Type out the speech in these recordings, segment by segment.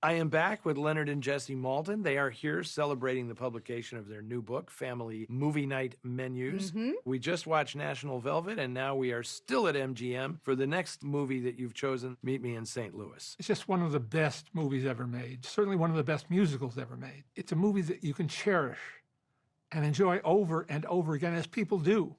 I am back with Leonard and Jesse Malton. They are here celebrating the publication of their new book, Family Movie Night Menus. We just watched National Velvet, and now we are still at MGM for the next movie that you've chosen, Meet Me in St. Louis. It's just one of the best movies ever made, certainly one of the best musicals ever made. It's a movie that you can cherish and enjoy over and over again, as people do.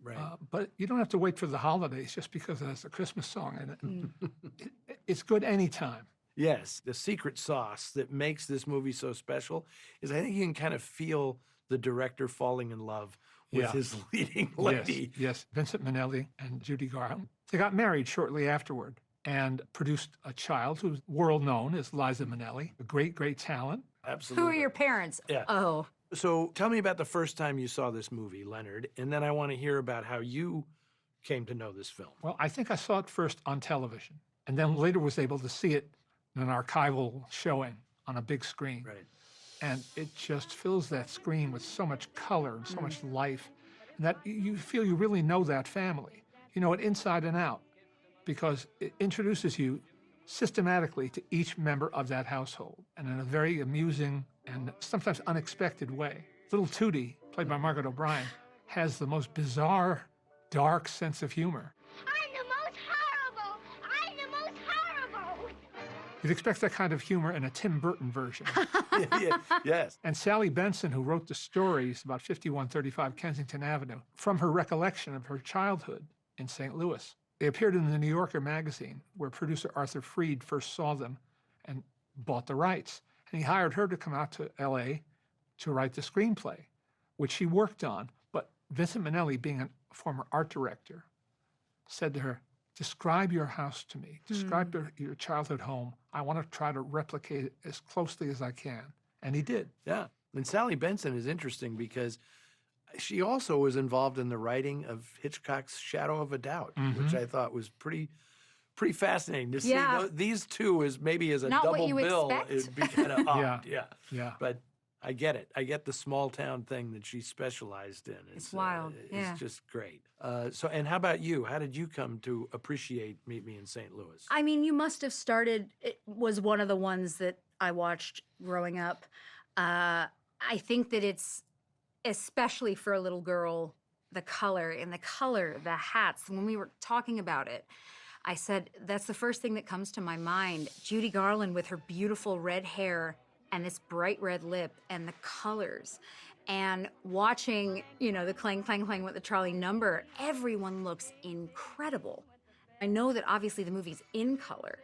Right. But you don't have to wait for the holidays just because it has a Christmas song in it. It's good anytime. Yes, the secret sauce that makes this movie so special is I think you can kind of feel the director falling in love with his leading lady. Yes, Vincent Minnelli and Judy Garland. They got married shortly afterward and produced a child who's world known as Liza Minnelli, a great, great talent. Absolutely. Who are your parents? Yeah. Oh. So tell me about the first time you saw this movie, Leonard, and then I want to hear about how you came to know this film. Well, I think I saw it first on television and then later was able to see it in an archival showing on a big screen. Right. And it just fills that screen with so much color and so much life, and that you feel you really know that family. You know it inside and out because it introduces you systematically to each member of that household and in a very amusing and sometimes unexpected way. Little Tootie, played by Margaret O'Brien, has the most bizarre, dark sense of humor. I'm the most horrible! I'm the most horrible! You'd expect that kind of humor in a Tim Burton version. Yes. And Sally Benson, who wrote the stories about 5135 Kensington Avenue, from her recollection of her childhood in St. Louis. They appeared in the New Yorker magazine, where producer Arthur Freed first saw them and bought the rights. And he hired her to come out to L.A. to write the screenplay, which she worked on. But Vincent Minnelli, being a former art director, said to her, describe your house to me. Describe your childhood home. I want to try to replicate it as closely as I can. And he did. Yeah. And Sally Benson is interesting because she also was involved in the writing of Hitchcock's Shadow of a Doubt, which I thought was pretty fascinating to see these two as maybe as a Not what double you bill. expect. It'd be kind of odd. Yeah. But I get it. I get the small town thing that she specialized in. It's wild. It's just great. And how about you? How did you come to appreciate Meet Me in St. Louis? I mean, you must have started, it was one of the ones that I watched growing up. I think that it's, especially for a little girl, the color, the hats. When we were talking about it, I said, that's the first thing that comes to my mind. Judy Garland with her beautiful red hair and this bright red lip and the colors. And watching, the clang, clang, clang with the trolley number, everyone looks incredible. I know that obviously the movie's in color.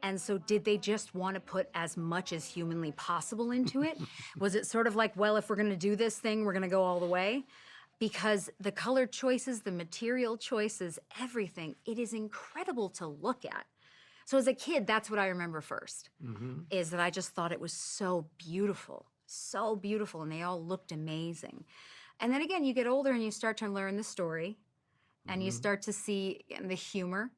And so did they just want to put as much as humanly possible into it? Was it sort of like, well, if we're going to do this thing, we're going to go all the way? Because the color choices, the material choices, everything, it is incredible to look at. So as a kid, that's what I remember first, is that I just thought it was so beautiful, and they all looked amazing. And then again, you get older and you start to learn the story, and you start to see the humor.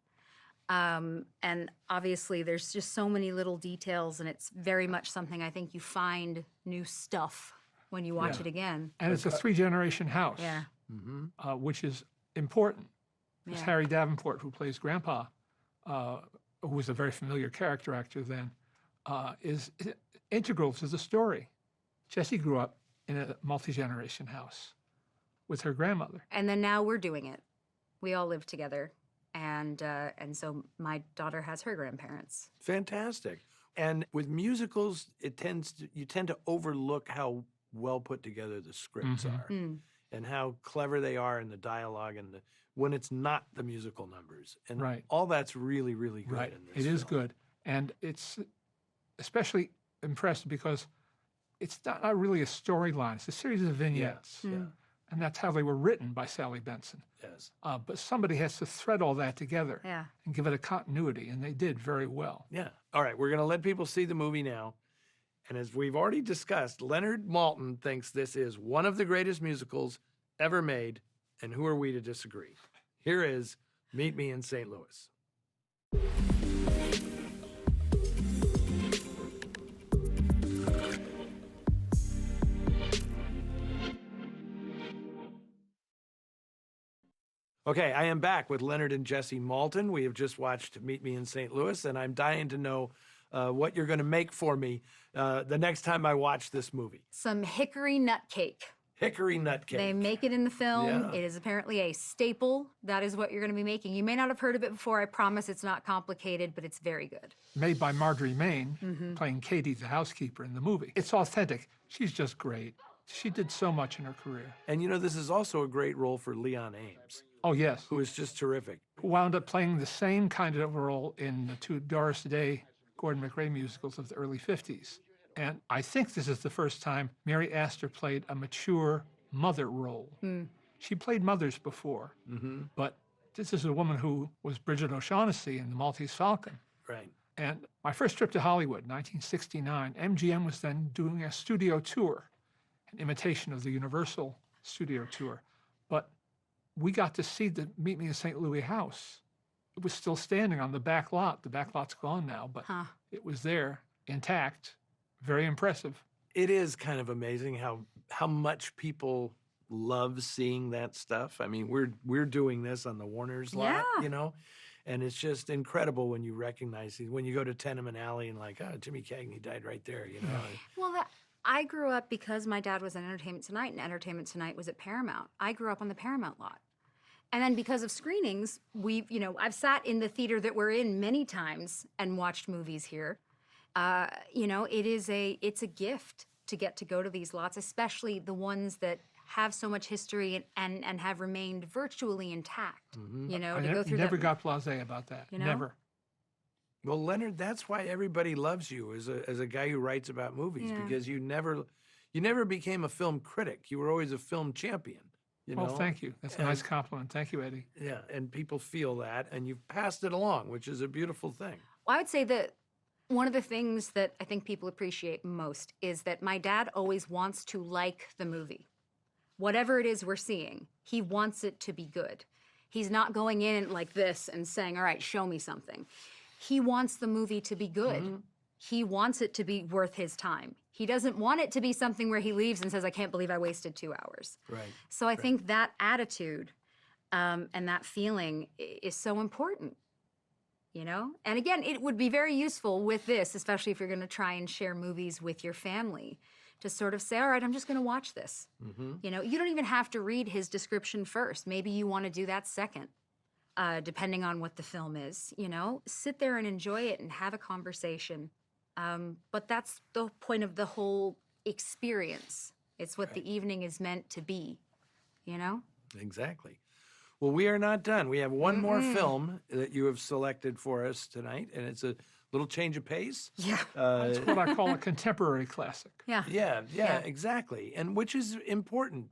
And obviously, there's just so many little details, and it's very much something I think you find new stuff when you watch it again. And it's a three-generation house, which is important. Because Harry Davenport, who plays Grandpa, who was a very familiar character actor then, is integral to the story. Jessie grew up in a multi-generation house with her grandmother. And then now we're doing it. We all live together. And so my daughter has her grandparents. Fantastic. And with musicals, you tend to overlook how well put together the scripts are and how clever they are in the dialogue and when it's not the musical numbers. And all that's really, really good in this It is film. good. And it's especially impressed because it's not really a storyline. It's a series of vignettes. And that's how they were written by Sally Benson. Yes. But somebody has to thread all that together and give it a continuity, and they did very well. Yeah. All right, we're going to let people see the movie now. And as we've already discussed, Leonard Malton thinks this is one of the greatest musicals ever made, and who are we to disagree? Here is Meet Me in St. Louis. Okay, I am back with Leonard and Jesse Malton. We have just watched Meet Me in St. Louis, and I'm dying to know what you're going to make for me the next time I watch this movie. Some hickory nut cake. Hickory nut cake. They make it in the film. Yeah. It is apparently a staple. That is what you're going to be making. You may not have heard of it before. I promise it's not complicated, but it's very good. Made by Marjorie Main, playing Katie, the housekeeper in the movie. It's authentic. She's just great. She did so much in her career. And you know, this is also a great role for Leon Ames, Oh, yes. who is just terrific. Who wound up playing the same kind of role in the two Doris Day, Gordon MacRae musicals of the early 50s. And I think this is the first time Mary Astor played a mature mother role. She played mothers before, but this is a woman who was Bridget O'Shaughnessy in The Maltese Falcon. Right. And my first trip to Hollywood, 1969, MGM was then doing a studio tour, an imitation of the Universal studio tour. But we got to see the Meet Me in St. Louis house. It was still standing on the back lot. The back lot's gone now, but it was there, intact, very impressive. It is kind of amazing how much people love seeing that stuff. I mean, we're doing this on the Warner's lot, you know, and it's just incredible when you recognize when you go to Tenement Alley and like, oh, Jimmy Cagney died right there, you know. Well, I grew up because my dad was at Entertainment Tonight, and Entertainment Tonight was at Paramount. I grew up on the Paramount lot. And then because of screenings, I've sat in the theater that we're in many times and watched movies here. It's a gift to get to go to these lots, especially the ones that have so much history and have remained virtually intact. You know, to go through never that. got blasé about that. You know? Never. Well, Leonard, that's why everybody loves you as a guy who writes about movies, because you never became a film critic. You were always a film champion. You know? Well, thank you. That's a nice compliment. Thank you, Eddie. Yeah, and people feel that, and you've passed it along, which is a beautiful thing. Well, I would say that one of the things that I think people appreciate most is that my dad always wants to like the movie. Whatever it is we're seeing, he wants it to be good. He's not going in like this and saying, all right, show me something. He wants the movie to be good. He wants it to be worth his time. He doesn't want it to be something where he leaves and says, I can't believe I wasted 2 hours. Right. So I think that attitude and that feeling is so important, you know? And again, it would be very useful with this, especially if you're going to try and share movies with your family, to sort of say, all right, I'm just going to watch this. You know, you don't even have to read his description first. Maybe you want to do that second, depending on what the film is, you know? Sit there and enjoy it and have a conversation. But that's the point of the whole experience. It's what the evening is meant to be, you know? Exactly. Well, we are not done. We have one more film that you have selected for us tonight, and it's a little change of pace. Yeah. That's what I call a contemporary classic. Yeah. Yeah, exactly. And which is important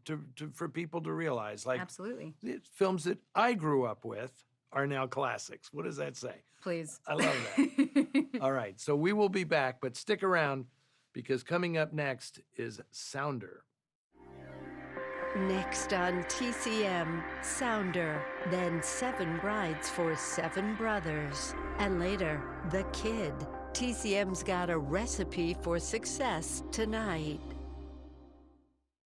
for people to realize. Like, Absolutely. the films that I grew up with are now classics. What does that say? Please. I love that. All right, so we will be back, but stick around because coming up next is Sounder. Next on TCM, Sounder, then 7 Brides for 7 Brothers, and later, The Kid. TCM's got a recipe for success tonight.